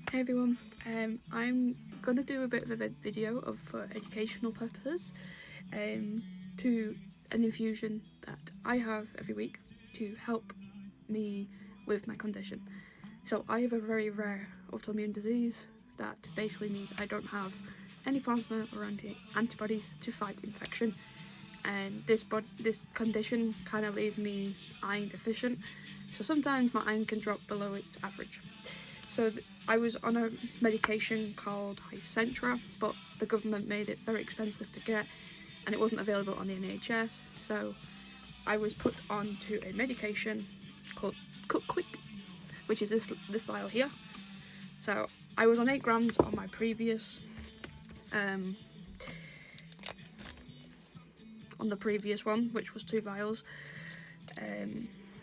Hey everyone, I'm going to do a bit of a video for educational purposes to an infusion that I have every week to help me with my condition. So I have a very rare autoimmune disease that basically means I don't have any plasma or antibodies to fight infection, and this condition kind of leaves me iron deficient, so sometimes my iron can drop below its average. So I was on a medication called Hicentra, but the government made it very expensive to get and it wasn't available on the NHS, so I was put onto a medication called Cut Quick, which is this vial here. So I was on 8 grams on my previous on the previous one, which was 2 vials,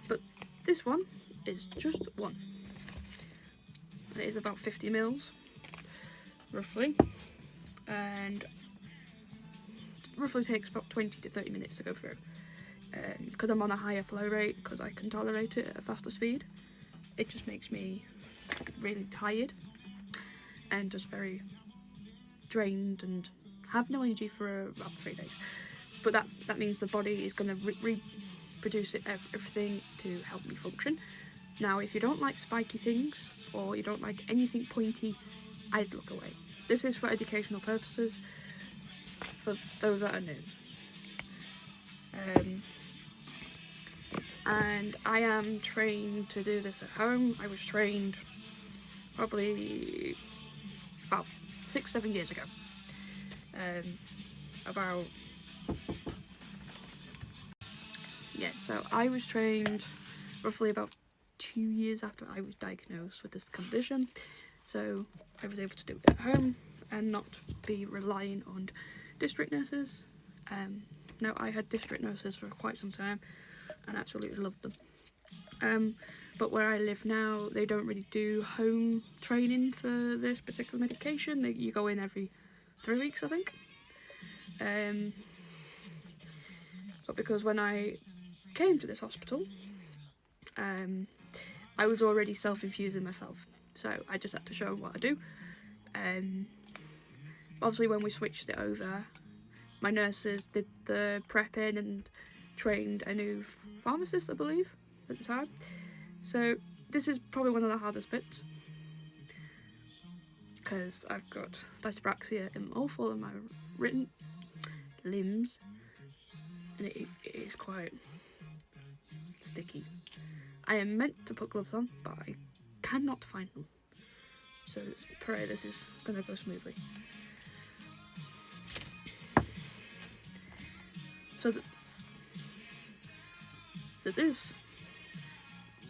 but this one is just 1. And it is about 50 mils, roughly, and roughly takes about 20 to 30 minutes to go through. Because I'm on a higher flow rate, because I can tolerate it at a faster speed, it just makes me really tired and just very drained and have no energy for about 3 days. But that means the body is going to reproduce everything to help me function. Now, if you don't like spiky things or you don't like anything pointy, I'd look away. This is for educational purposes, for those that are new. And I am trained to do this at home. I was trained probably about 6-7 years ago. So I was trained roughly about 2 years after I was diagnosed with this condition, so I was able to do it at home and not be relying on district nurses. Now, I had district nurses for quite some time and absolutely loved them, but where I live now, they don't really do home training for this particular medication. You go in every 3 weeks, I think. But because when I came to this hospital, I was already self-infusing myself, so I just had to show them what I do. Obviously, when we switched it over, my nurses did the prepping and trained a new pharmacist, I believe, at the time. So this is probably one of the hardest bits, because I've got dyspraxia in all 4 of my written limbs, and it is quite sticky. I am meant to put gloves on, but I cannot find them. So let's pray this is going to go smoothly. So this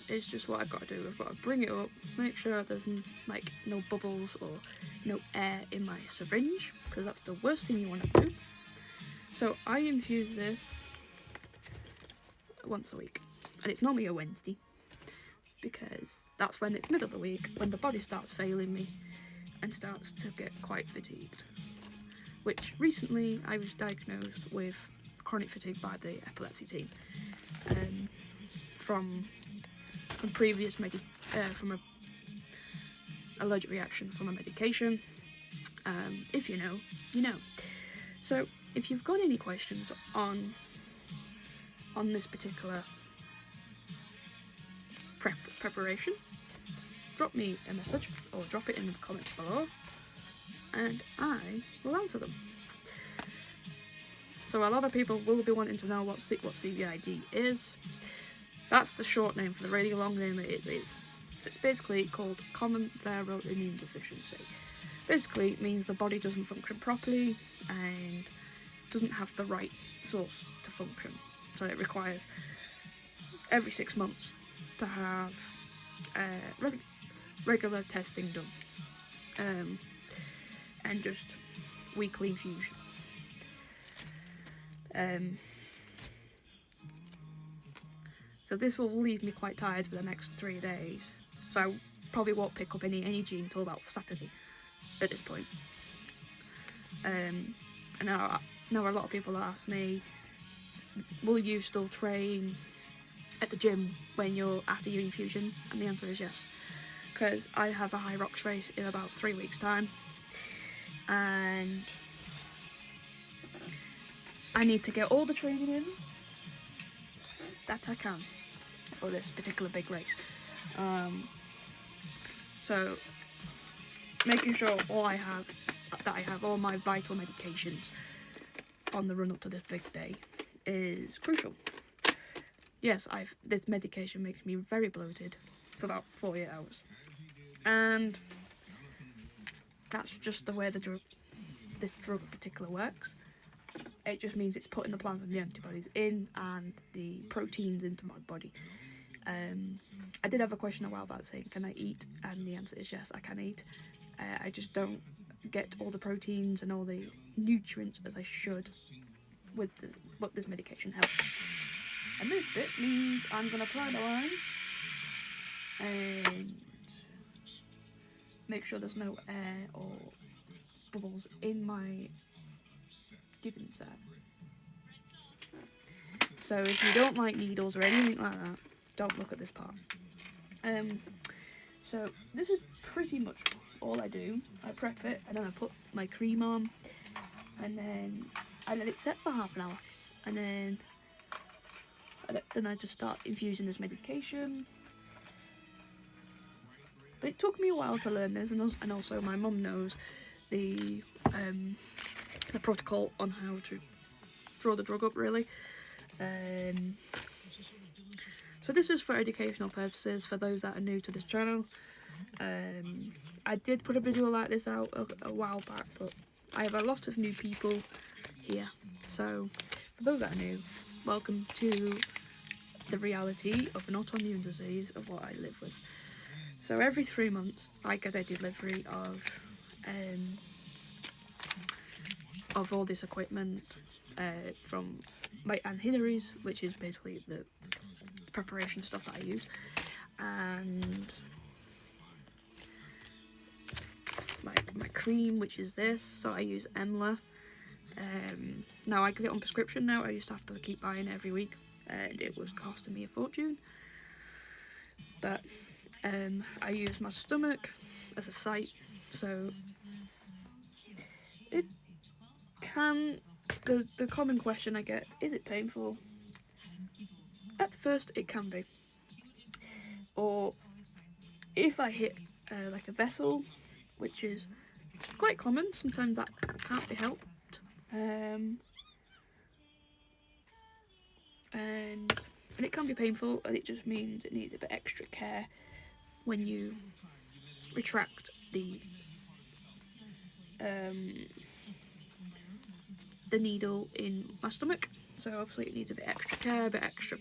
is just what I've got to do. I've got to bring it up, make sure there's no bubbles or no air in my syringe, because that's the worst thing you want to do. So I infuse this once a week, and it's normally a Wednesday, because that's when it's middle of the week, when the body starts failing me and starts to get quite fatigued, which recently I was diagnosed with chronic fatigue by the epilepsy team, from previous from a allergic reaction from a medication. If you know, you know. So if you've got any questions on this particular preparation, drop me a message or drop it in the comments below and I will answer them. So a lot of people will be wanting to know what CVID is. That's the short name. For the really long name, it's basically called common viral immune deficiency. Basically, it means the body doesn't function properly and doesn't have the right source to function. So it requires every 6 months to have regular testing done, and just weekly infusion. So this will leave me quite tired for the next 3 days. So I probably won't pick up any energy until about Saturday at this point. And now a lot of people ask me, will you still train at the gym when you're after your infusion? And the answer is yes, because I have a high rocks race in about 3 weeks time, and I need to get all the training in that I can for this particular big race. So making sure I have all my vital medications on the run up to this big day is crucial. Yes, this medication makes me very bloated for about 48 hours, and that's just the way this drug in particular works. It just means it's putting the plasma and the antibodies in and the proteins into my body. I did have a question a while back saying, can I eat? And the answer is yes, I can eat. I just don't get all the proteins and all the nutrients as I should with what this medication helps. And this bit means I'm going to apply the line and make sure there's no air or bubbles in my giving set. So if you don't like needles or anything like that, don't look at this part. So this is pretty much all I do. I prep it and then I put my cream on, and then I let it set for half an hour, and then I just start infusing this medication. But it took me a while to learn this, and also my mum knows the protocol on how to draw the drug up, really. So this is for educational purposes for those that are new to this channel. I did put a video like this out a while back, but I have a lot of new people here. So for those that are new, welcome to the reality of an autoimmune disease of what I live with. So every 3 months I get a delivery of all this equipment from my Aunt Hilary's, which is basically the preparation stuff that I use, and like my cream, which is this. So I use Emla. Now I get it on prescription now. I used to have to keep buying it every week, and it was costing me a fortune. But I use my stomach as a site, so it can. The common question I get, is it painful? At first it can be, or if I hit like a vessel, which is quite common, sometimes that can't be helped, and it can be painful, and it just means it needs a bit extra care when you retract the needle in my stomach. So obviously it needs a bit extra care, a bit extra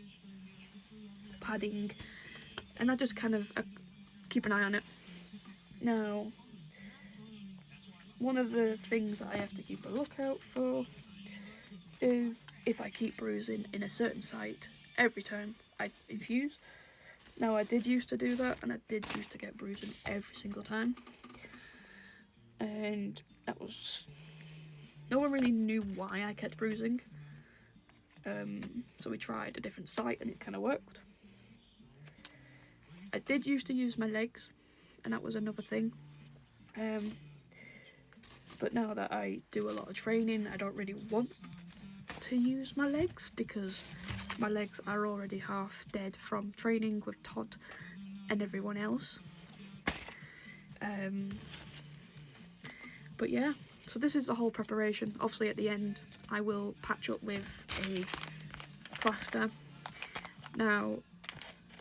padding, and I just kind of keep an eye on it. Now, one of the things that I have to keep a lookout for is if I keep bruising in a certain site every time I infuse. Now I did used to do that, and I did used to get bruising every single time, and that was, no one really knew why I kept bruising. So we tried a different site and it kind of worked. I did used to use my legs, and that was another thing. But now that I do a lot of training, I don't really want to use my legs because my legs are already half dead from training with Todd and everyone else. But yeah, so this is the whole preparation. Obviously at the end I will patch up with a plaster. Now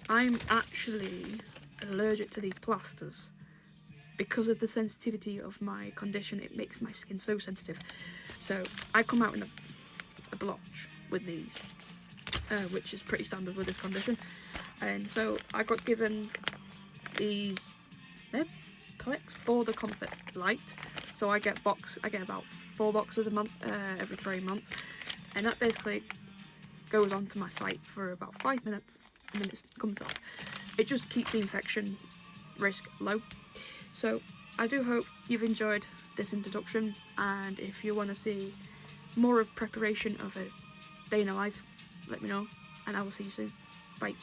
I'm actually allergic to these plasters because of the sensitivity of my condition. It makes my skin so sensitive, so I come out in a blotch with these, which is pretty standard with this condition. And so I got given these Plex for the Comfort Light. So I get about 4 boxes a month, every 3 months, and that basically goes onto my site for about 5 minutes, and then it comes off. It just keeps the infection risk low. So I do hope you've enjoyed this introduction, and if you want to see more of preparation of a day in a life, let me know, and I will see you soon. Bye.